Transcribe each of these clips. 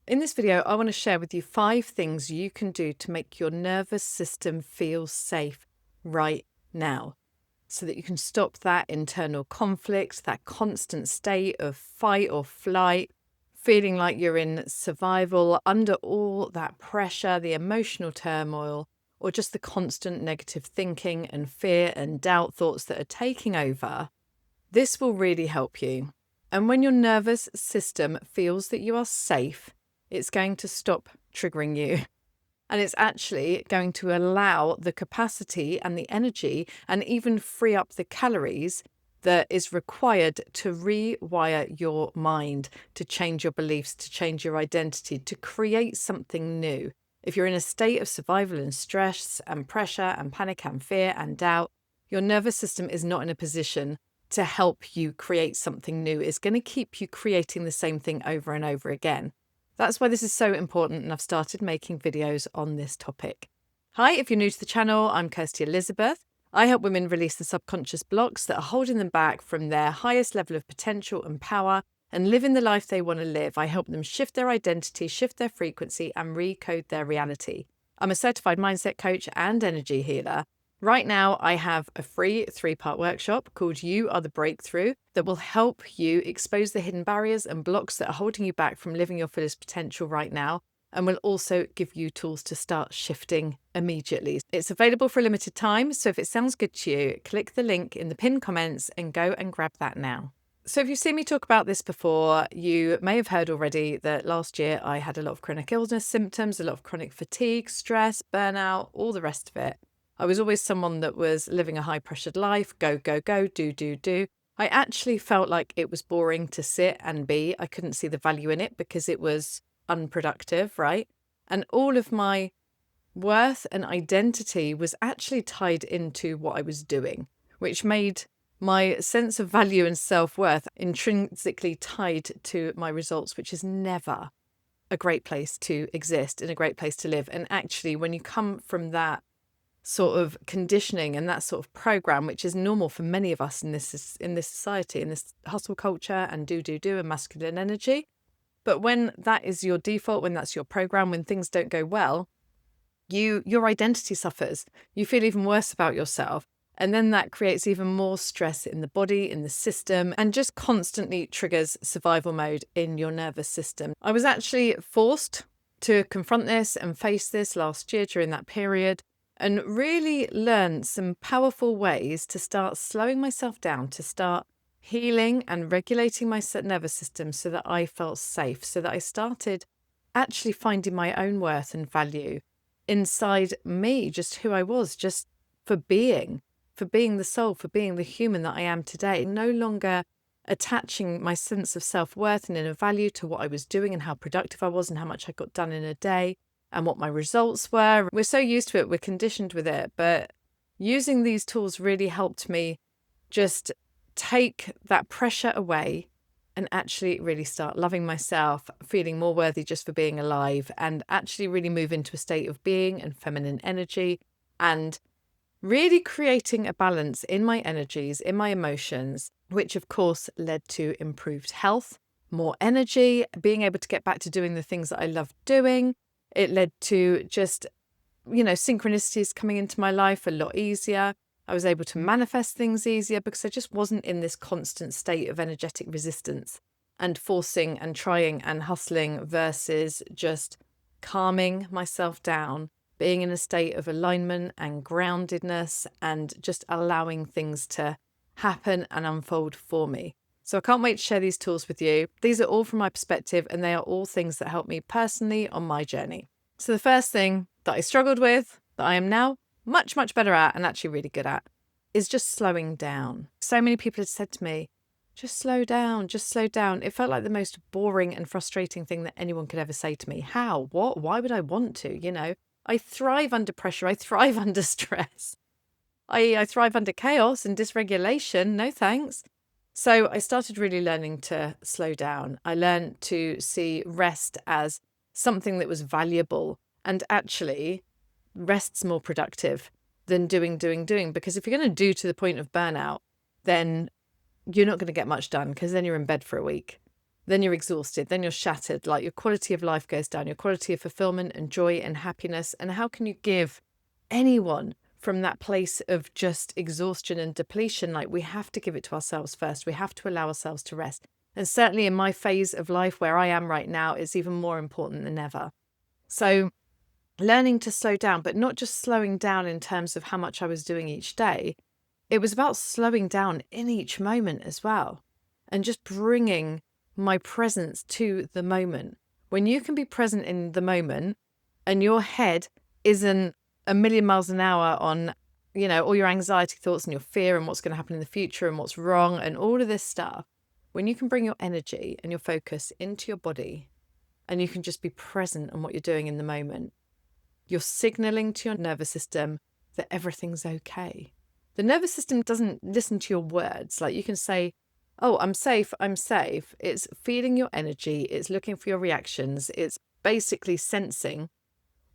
In this video, I want to share with you 5 things you can do to make your nervous system feel safe right now so that you can stop that internal conflict, that constant state of fight or flight, feeling like you're in survival under all that pressure, the emotional turmoil, or just the constant negative thinking and fear and doubt thoughts that are taking over. This will really help you. And when your nervous system feels that you are safe, it's going to stop triggering you. And it's actually going to allow the capacity and the energy and even free up the calories that is required to rewire your mind, to change your beliefs, to change your identity, to create something new. If you're in a state of survival and stress and pressure and panic and fear and doubt, your nervous system is not in a position to help you create something new. It's going to keep you creating the same thing over and over again. That's why this is so important, and I've started making videos on this topic. Hi, if you're new to the channel, I'm Kirsty Elizabeth. I help women release the subconscious blocks that are holding them back from their highest level of potential and power and living the life they want to live. I help them shift their identity, shift their frequency, and recode their reality. I'm a certified mindset coach and energy healer. Right now, I have a free 3-part workshop called You Are the Breakthrough that will help you expose the hidden barriers and blocks that are holding you back from living your fullest potential right now, and will also give you tools to start shifting immediately. It's available for a limited time, so if it sounds good to you, click the link in the pinned comments and go and grab that now. So if you've seen me talk about this before, you may have heard already that last year I had a lot of chronic illness symptoms, a lot of chronic fatigue, stress, burnout, all the rest of it. I was always someone that was living a high-pressured life, go, go, go, do. I actually felt like it was boring to sit and be. I couldn't see the value in it because it was unproductive, right? And all of my worth and identity was actually tied into what I was doing, which made my sense of value and self-worth intrinsically tied to my results, which is never a great place to exist and a great place to live. And actually, when you come from that sort of conditioning and that sort of program, which is normal for many of us in this society, in this hustle culture and do and masculine energy. But when that is your default, when that's your program, when things don't go well, your identity suffers. You feel even worse about yourself. And then that creates even more stress in the body, in the system, and just constantly triggers survival mode in your nervous system. I was actually forced to confront this and face this last year during that period, and really learn some powerful ways to start slowing myself down, to start healing and regulating my nervous system so that I felt safe, so that I started actually finding my own worth and value inside me, just who I was, just for being the soul, for being the human that I am today, no longer attaching my sense of self-worth and inner value to what I was doing and how productive I was and how much I got done in a day and what my results were. We're so used to it, we're conditioned with it, but using these tools really helped me just take that pressure away and actually really start loving myself, feeling more worthy just for being alive, and actually really move into a state of being and feminine energy, and really creating a balance in my energies, in my emotions, which of course led to improved health, more energy, being able to get back to doing the things that I love doing. It led to just, synchronicities coming into my life a lot easier. I was able to manifest things easier because I just wasn't in this constant state of energetic resistance and forcing and trying and hustling versus just calming myself down, being in a state of alignment and groundedness and just allowing things to happen and unfold for me. So I can't wait to share these tools with you. These are all from my perspective, and they are all things that help me personally on my journey. So the first thing that I struggled with, that I am now much, much better at and actually really good at, is just slowing down. So many people have said to me, just slow down, just slow down. It felt like the most boring and frustrating thing that anyone could ever say to me. How? What? Why would I want to? I thrive under pressure. I thrive under stress. I thrive under chaos and dysregulation. No thanks. So I started really learning to slow down. I learned to see rest as something that was valuable, and actually rest's more productive than doing, because if you're going to do to the point of burnout, then you're not going to get much done, because then you're in bed for a week. then you're exhausted, then you're shattered, like your quality of life goes down, your quality of fulfillment and joy and happiness. And how can you give anyone from that place of just exhaustion and depletion? Like, we have to give it to ourselves first. We have to allow ourselves to rest. And certainly in my phase of life where I am right now, it's even more important than ever. So learning to slow down, but not just slowing down in terms of how much I was doing each day. It was about slowing down in each moment as well, and just bringing my presence to the moment. When you can be present in the moment and your head isn't a million miles an hour on, all your anxiety thoughts and your fear and what's going to happen in the future and what's wrong and all of this stuff, when you can bring your energy and your focus into your body and you can just be present on what you're doing in the moment, you're signaling to your nervous system that everything's okay. The nervous system doesn't listen to your words. Like, you can say, oh, I'm safe, I'm safe. It's feeling your energy. It's looking for your reactions. It's basically sensing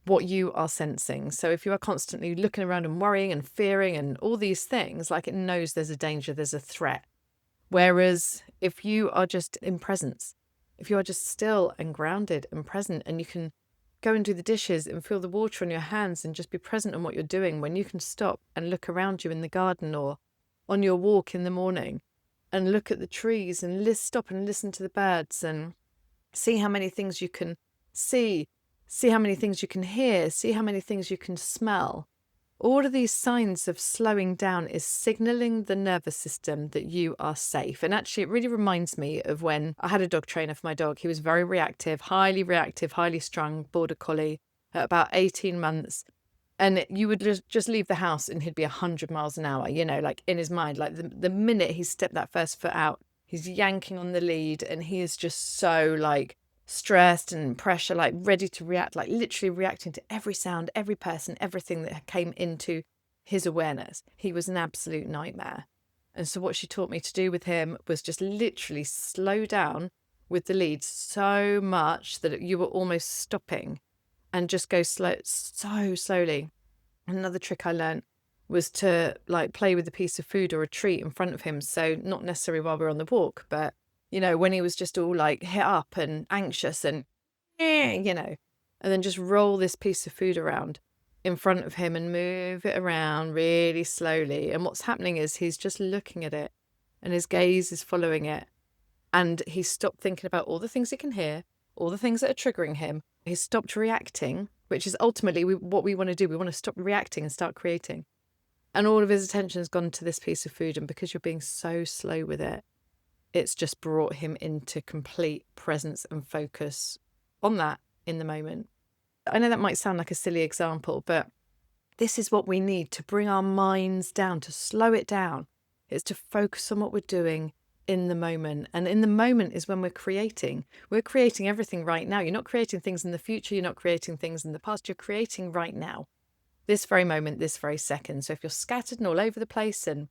what you are sensing. So if you are constantly looking around and worrying and fearing and all these things, like, it knows there's a danger, there's a threat. Whereas if you are just in presence, if you are just still and grounded and present, and you can go and do the dishes and feel the water on your hands and just be present on what you're doing, when you can stop and look around you in the garden or on your walk in the morning and look at the trees and stop and listen to the birds and see how many things you can see how many things you can hear, see how many things you can smell. All of these signs of slowing down is signaling the nervous system that you are safe. And actually, it really reminds me of when I had a dog trainer for my dog. He was very reactive, highly strung, border collie at about 18 months. And you would just leave the house and he'd be 100 miles an hour, like in his mind. Like the minute he stepped that first foot out, he's yanking on the lead and he is just so like stressed and pressure, like ready to react, like literally reacting to every sound, every person, everything that came into his awareness. He was an absolute nightmare. And so what she taught me to do with him was just literally slow down with the lead so much that you were almost stopping and just go so slowly. Another trick I learned was to like play with a piece of food or a treat in front of him. So not necessarily while we're on the walk, but when he was just all like hit up and anxious and, and then just roll this piece of food around in front of him and move it around really slowly. And what's happening is he's just looking at it and his gaze is following it. And he stopped thinking about all the things he can hear, all the things that are triggering him. He stopped reacting, which is ultimately what we want to do. We want to stop reacting and start creating. And all of his attention has gone to this piece of food. And because you're being so slow with it, it's just brought him into complete presence and focus on that in the moment. I know that might sound like a silly example, but this is what we need to bring our minds down, to slow it down. It's to focus on what we're doing in the moment. And in the moment is when we're creating. We're creating everything right now. You're not creating things in the future. You're not creating things in the past. You're creating right now, this very moment, this very second. So if you're scattered and all over the place and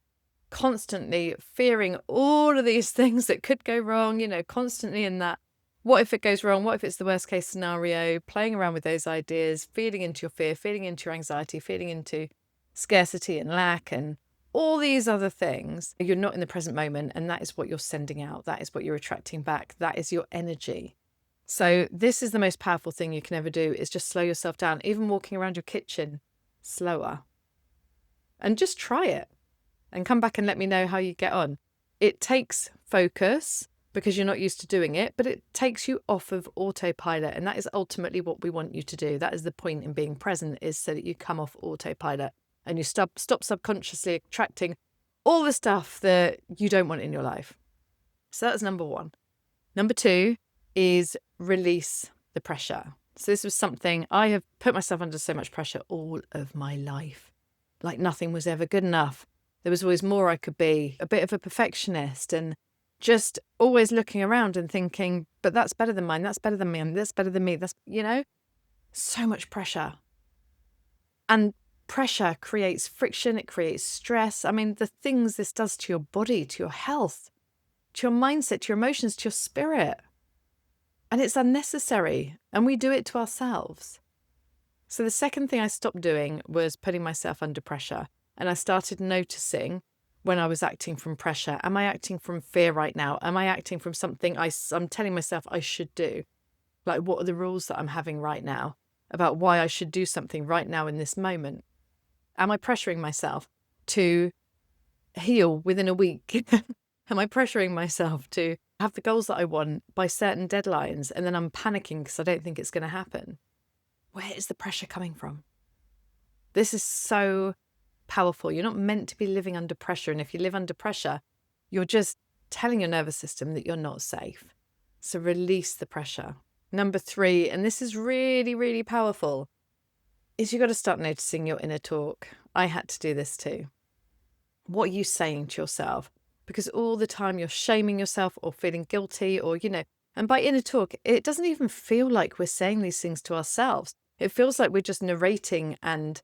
constantly fearing all of these things that could go wrong, constantly in that, what if it goes wrong? What if it's the worst case scenario? Playing around with those ideas, feeding into your fear, feeding into your anxiety, feeding into scarcity and lack and all these other things. You're not in the present moment, and that is what you're sending out. That is what you're attracting back. That is your energy. So this is the most powerful thing you can ever do, is just slow yourself down. Even walking around your kitchen, slower. And just try it. And come back and let me know how you get on. It takes focus because you're not used to doing it, but it takes you off of autopilot. And that is ultimately what we want you to do. That is the point in being present, is so that you come off autopilot and you stop subconsciously attracting all the stuff that you don't want in your life. So that's number one. Number two is release the pressure. So this was something I have put myself under so much pressure all of my life. Like nothing was ever good enough. There was always more I could be, a bit of a perfectionist, and just always looking around and thinking, but that's better than mine, that's better than me, and that's better than me. That's, so much pressure. And pressure creates friction, it creates stress. I mean, the things this does to your body, to your health, to your mindset, to your emotions, to your spirit. And it's unnecessary, and we do it to ourselves. So the second thing I stopped doing was putting myself under pressure. And I started noticing when I was acting from pressure? Am I acting from fear right now? Am I acting from something I'm telling myself I should do? Like, what are the rules that I'm having right now about why I should do something right now in this moment? Am I pressuring myself to heal within a week? Am I pressuring myself to have the goals that I want by certain deadlines, and then I'm panicking because I don't think it's going to happen? Where is the pressure coming from? This is so powerful. You're not meant to be living under pressure. And if you live under pressure, you're just telling your nervous system that you're not safe. So release the pressure. Number 3, and this is really, really powerful, is you got to start noticing your inner talk. I had to do this too. What are you saying to yourself? Because all the time you're shaming yourself or feeling guilty or, and by inner talk, it doesn't even feel like we're saying these things to ourselves. It feels like we're just narrating and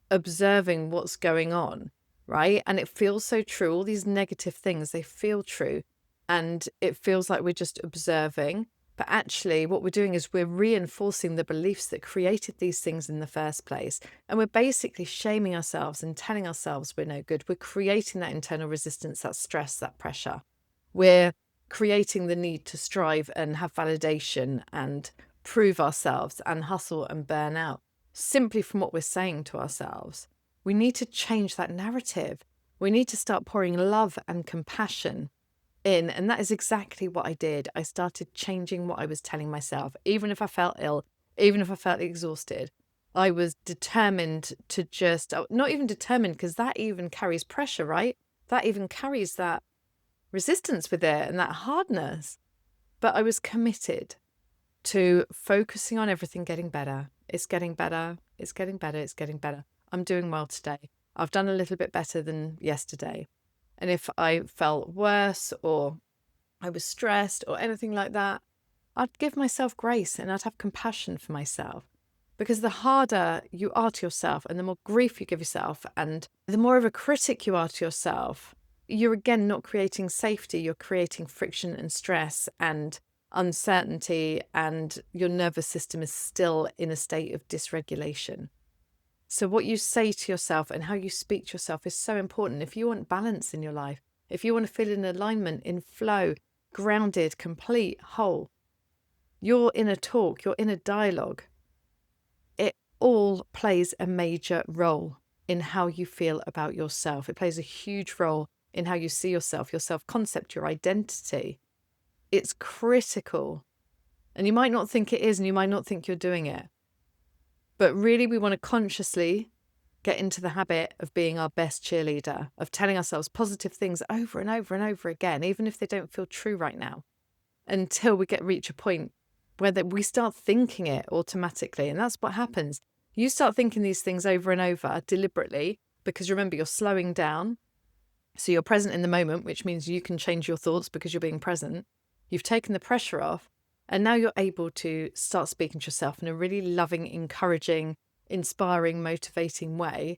observing what's going on, right? And it feels so true. All these negative things, they feel true. And it feels like we're just observing. But actually, what we're doing is we're reinforcing the beliefs that created these things in the first place. And we're basically shaming ourselves and telling ourselves we're no good. We're creating that internal resistance, that stress, that pressure. We're creating the need to strive and have validation and prove ourselves and hustle and burn out simply from what we're saying to ourselves. We need to change that narrative. We need to start pouring love and compassion in. And that is exactly what I did. I started changing what I was telling myself. Even if I felt ill, even if I felt exhausted, I was determined to just, not even determined, because that even carries pressure, right? That even carries that resistance with it and that hardness. But I was committed to focusing on everything getting better. It's getting better. It's getting better. It's getting better. I'm doing well today. I've done a little bit better than yesterday. And if I felt worse or I was stressed or anything like that, I'd give myself grace and I'd have compassion for myself. Because the harder you are to yourself and the more grief you give yourself and the more of a critic you are to yourself, you're again not creating safety. You're creating friction and stress and uncertainty, and your nervous system is still in a state of dysregulation. So what you say to yourself and how you speak to yourself is so important. If you want balance in your life, if you want to feel in alignment, in flow, grounded, complete, whole, your inner talk, your inner dialogue, it all plays a major role in how you feel about yourself. It plays a huge role in how you see yourself, your self-concept, your identity. It's critical. And you might not think it is, and you might not think you're doing it. But really, we want to consciously get into the habit of being our best cheerleader, of telling ourselves positive things over and over and over again, even if they don't feel true right now, until we reach a point where we start thinking it automatically. And that's what happens. You start thinking these things over and over deliberately, because remember, you're slowing down. So you're present in the moment, which means you can change your thoughts because you're being present. You've taken the pressure off. And now you're able to start speaking to yourself in a really loving, encouraging, inspiring, motivating way.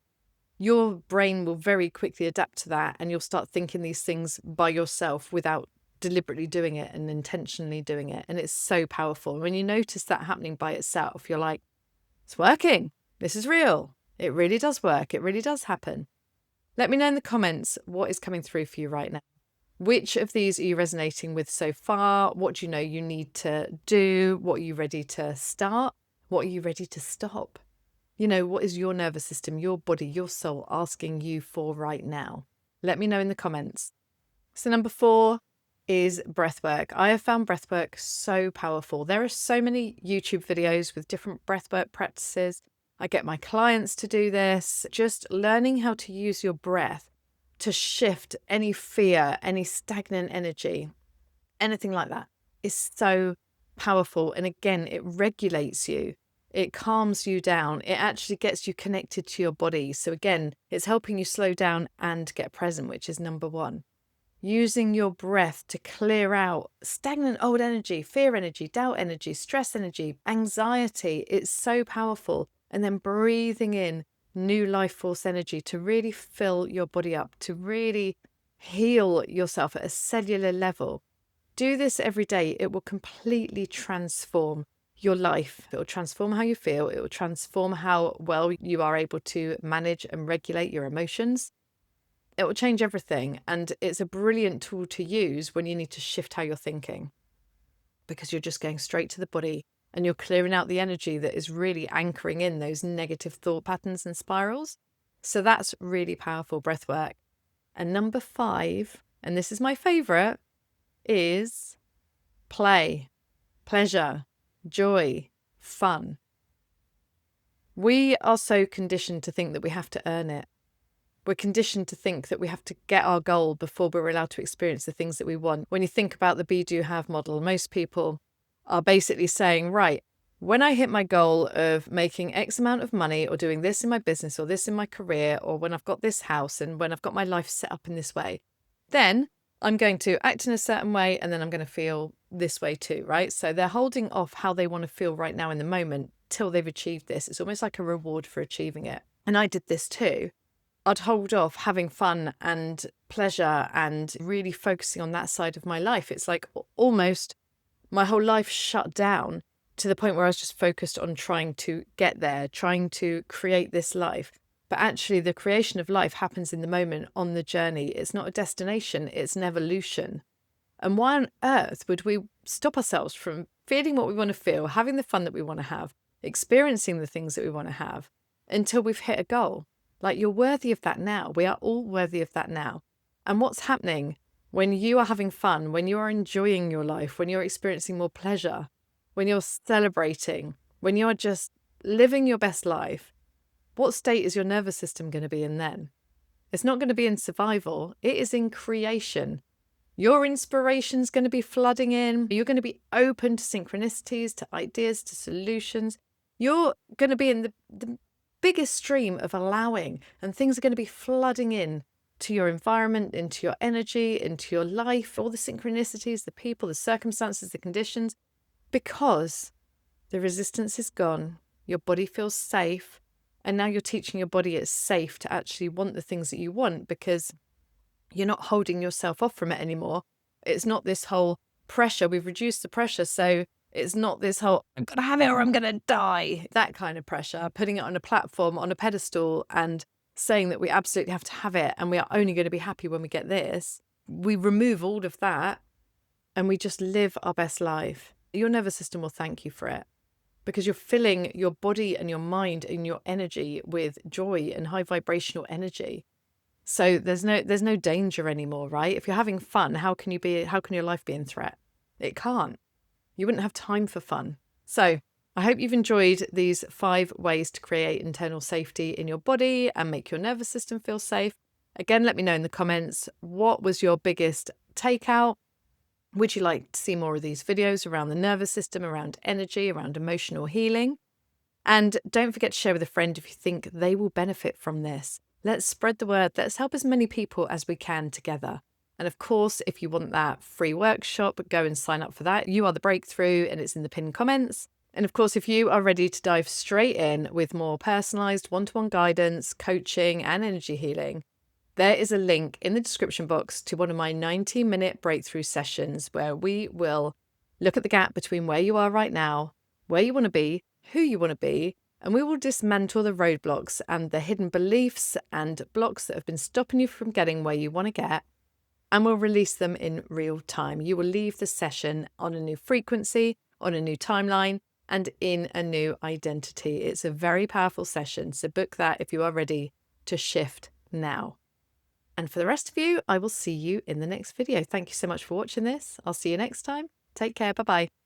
Your brain will very quickly adapt to that, and you'll start thinking these things by yourself without deliberately doing it and intentionally doing it. And it's so powerful. When you notice that happening by itself, you're like, it's working. This is real. It really does work. It really does happen. Let me know in the comments what is coming through for you right now. Which of these are you resonating with so far? What do you know you need to do? What are you ready to start? What are you ready to stop? What is your nervous system, your body, your soul asking you for right now? Let me know in the comments. So number 4 is breathwork. I have found breathwork so powerful. There are so many YouTube videos with different breathwork practices. I get my clients to do this. Just learning how to use your breath to shift any fear, any stagnant energy, anything like that is so powerful. And again, it regulates you. It calms you down. It actually gets you connected to your body. So again, it's helping you slow down and get present, which is number 1. Using your breath to clear out stagnant old energy, fear energy, doubt energy, stress energy, anxiety. It's so powerful. And then breathing in new life force energy to really fill your body up, to really heal yourself at a cellular level. Do this every day. It will completely transform your life. It will transform how you feel. It will transform how well you are able to manage and regulate your emotions. It will change everything. And it's a brilliant tool to use when you need to shift how you're thinking, because you're just going straight to the body and you're clearing out the energy that is really anchoring in those negative thought patterns and spirals. So that's really powerful breath work. And number 5, and this is my favorite, is play, pleasure, joy, fun. We are so conditioned to think that we have to earn it. We're conditioned to think that we have to get our goal before we're allowed to experience the things that we want. When you think about the be, do, have model, most people are basically saying, right, when I hit my goal of making X amount of money or doing this in my business or this in my career, or when I've got this house and when I've got my life set up in this way, then I'm going to act in a certain way and then I'm going to feel this way too, right? So they're holding off how they want to feel right now in the moment till they've achieved this. It's almost like a reward for achieving it. And I did this too. I'd hold off having fun and pleasure and really focusing on that side of my life. It's like almost my whole life shut down to the point where I was just focused on trying to get there, trying to create this life. But actually, the creation of life happens in the moment, on the journey. It's not a destination, it's an evolution. And why on earth would we stop ourselves from feeling what we want to feel, having the fun that we want to have, experiencing the things that we want to have until we've hit a goal? Like, you're worthy of that now. We are all worthy of that now. And what's happening when you are having fun, when you are enjoying your life, when you're experiencing more pleasure, when you're celebrating, when you're just living your best life, what state is your nervous system going to be in then? It's not going to be in survival. It is in creation. Your inspiration's going to be flooding in. You're going to be open to synchronicities, to ideas, to solutions. You're going to be in the biggest stream of allowing, and things are going to be flooding in to your environment, into your energy, into your life, all the synchronicities, the people, the circumstances, the conditions, because the resistance is gone. Your body feels safe. And now you're teaching your body it's safe to actually want the things that you want, because you're not holding yourself off from it anymore. It's not this whole pressure. We've reduced the pressure. So it's not this whole, I'm going to have it or I'm going to die, that kind of pressure, putting it on a platform, on a pedestal, and saying that we absolutely have to have it and we are only going to be happy when we get this. We remove all of that and we just live our best life. Your nervous system will thank you for it, because you're filling your body and your mind and your energy with joy and high vibrational energy. So there's no danger anymore, right? If you're having fun, how can your life be in threat? It can't. You wouldn't have time for fun. So I hope you've enjoyed these 5 ways to create internal safety in your body and make your nervous system feel safe. Again, let me know in the comments, what was your biggest takeout? Would you like to see more of these videos around the nervous system, around energy, around emotional healing? And don't forget to share with a friend if you think they will benefit from this. Let's spread the word. Let's help as many people as we can together. And of course, if you want that free workshop, go and sign up for that. You are the breakthrough, and it's in the pinned comments. And of course, if you are ready to dive straight in with more personalized one-to-one guidance, coaching, and energy healing, there is a link in the description box to one of my 90-minute breakthrough sessions where we will look at the gap between where you are right now, where you want to be, who you want to be, and we will dismantle the roadblocks and the hidden beliefs and blocks that have been stopping you from getting where you want to get, and we'll release them in real time. You will leave the session on a new frequency, on a new timeline, and in a new identity. It's a very powerful session, so book that if you are ready to shift now. And for the rest of you, I will see you in the next video. Thank you so much for watching this. I'll see you next time. Take care. Bye-bye.